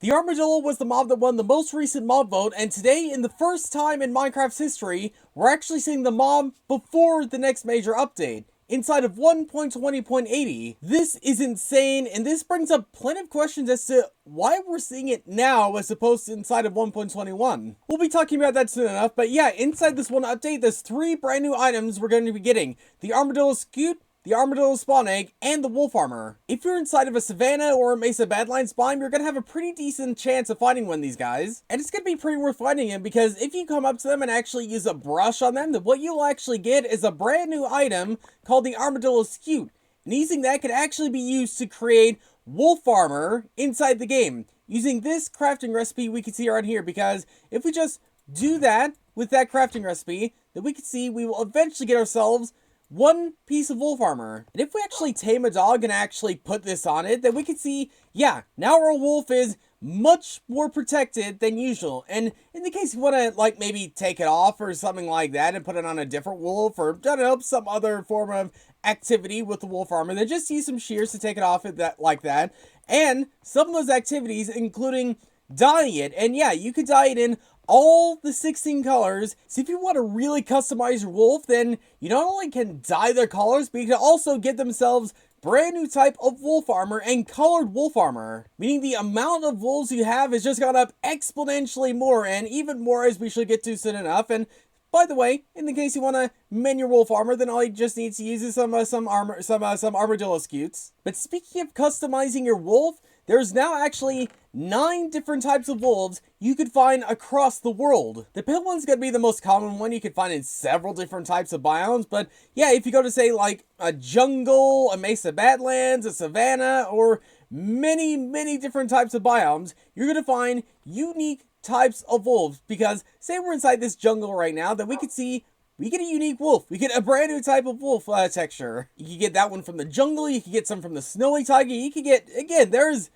The Armadillo was the mob that won the most recent mob vote, and today, in the first time in Minecraft's history, we're actually seeing the mob before the next major update, inside of 1.20.80. This is insane, and this brings up plenty of questions as to why we're seeing it now as opposed to inside of 1.21. We'll be talking about that soon enough, but yeah, inside this one update, there's 3 brand new items we're going to be getting. The Armadillo Scoot, the Armadillo Spawn Egg, and the Wolf Armor. If you're inside of a Savannah or a Mesa Badlands biome, you're gonna have a pretty decent chance of finding one of these guys. And it's gonna be pretty worth finding him because if you come up to them and actually use a brush on them, then what you'll actually get is a brand new item called the Armadillo Scoot. And using that can actually be used to create Wolf Armor inside the game. Using this crafting recipe we can see right here, because if we just do that with that crafting recipe, then we can see we will eventually get ourselves 1 piece of wolf armor. And if we actually tame a dog and actually put this on it, then we can see, yeah, now our wolf is much more protected than usual. And in the case you want to, like, maybe take it off or something like that and put it on a different wolf, or, I don't know, some other form of activity with the wolf armor, then just use some shears to take it off like that. And some of those activities, including dyeing it. And yeah, you could dye it in all the 16 colors. So if you want to really customize your wolf, then you not only can dye their colors, but you can also get themselves brand new type of wolf armor and colored wolf armor. Meaning the amount of wolves you have has just gone up exponentially more, and even more as we should get to soon enough. And by the way, in the case you want to mend your wolf armor, then all you just need to use is some armadillo scutes. But speaking of customizing your wolf, there's now actually 9 different types of wolves you could find across the world. The pale one's gonna be the most common one you could find in several different types of biomes, but yeah, if you go to say like a jungle, a Mesa Badlands, a savanna, or many different types of biomes, you're gonna find unique types of wolves. Because say we're inside this jungle right now, then we could see we get a unique wolf. We get a brand new type of wolf texture. You can get that one from the jungle. You can get some from the snowy taiga. You can get, again, there's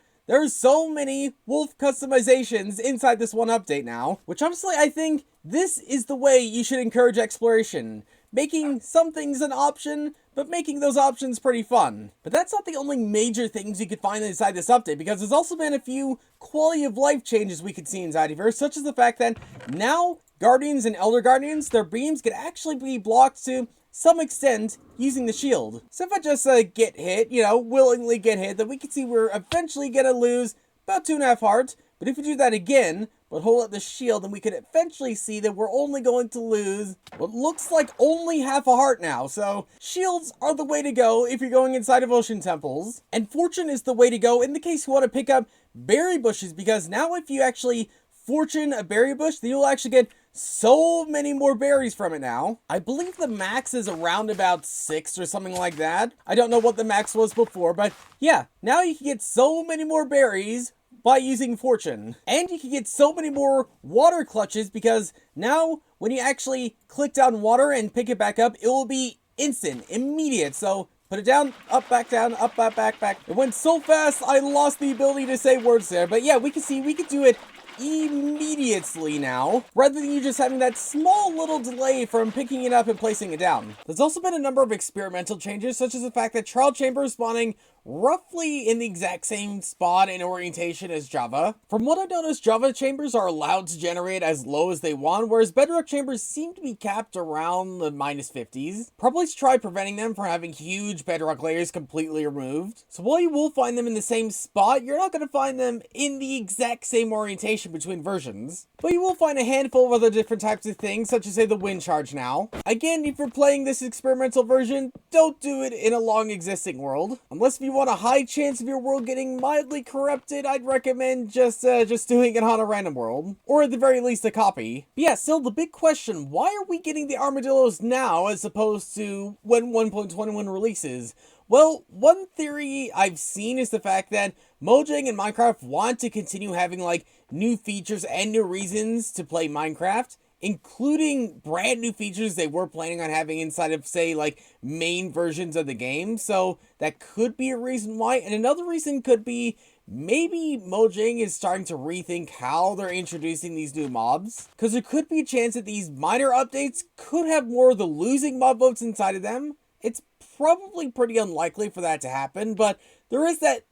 so many wolf customizations inside this one update now, which honestly I think this is the way you should encourage exploration. Making some things an option, but making those options pretty fun. But that's not the only major things you could find inside this update, because there's also been a few quality of life changes we could see inside of here, such as the fact that now Guardians and Elder Guardians, their beams could actually be blocked to some extent using the shield. So if I just get hit, willingly get hit, then we can see we're eventually gonna lose about 2.5 hearts. But if we do that again, but hold up the shield, then we could eventually see that we're only going to lose what looks like only half a heart now. So shields are the way to go if you're going inside of ocean temples. And fortune is the way to go in the case you want to pick up berry bushes, because now if you actually fortune a berry bush, then you'll actually get so many more berries from it now. I believe the max is around about 6 or something like that. I don't know what the max was before, but yeah, now you can get so many more berries by using fortune. And you can get so many more water clutches, because now when you actually click down water and pick it back up, it will be instant, immediate. So put it down, up, back, down, up, back. It went so fast, I lost the ability to say words there. But yeah, we can see we could do it immediately now, rather than you just having that small little delay from picking it up and placing it down. There's also been a number of experimental changes, such as the fact that trial chambers spawning roughly in the exact same spot and orientation as Java. From what I've noticed, Java chambers are allowed to generate as low as they want, whereas Bedrock chambers seem to be capped around the -50s. Probably to try preventing them from having huge Bedrock layers completely removed. So while you will find them in the same spot, you're not going to find them in the exact same orientation between versions. But you will find a handful of other different types of things, such as say the wind charge now. Again, if you're playing this experimental version, don't do it in a long existing world. Unless if you want a high chance of your world getting mildly corrupted, I'd recommend just doing it on a random world. Or at the very least a copy. But yeah, still the big question, why are we getting the armadillos now as opposed to when 1.21 releases? Well, one theory I've seen is the fact that Mojang and Minecraft want to continue having like new features and new reasons to play Minecraft, including brand new features they were planning on having inside of, say, like main versions of the game. So that could be a reason why. And another reason could be maybe Mojang is starting to rethink how they're introducing these new mobs. Because there could be a chance that these minor updates could have more of the losing mob votes inside of them. It's probably pretty unlikely for that to happen, but there is that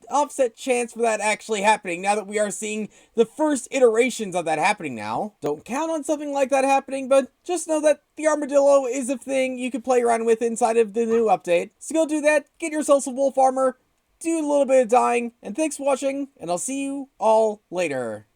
offset chance for that actually happening now that we are seeing the first iterations of that happening now. Don't count on something like that happening, but just know that the armadillo is a thing you can play around with inside of the new update. So go do that, get yourself some wolf armor, do a little bit of dying, and thanks for watching, and I'll see you all later.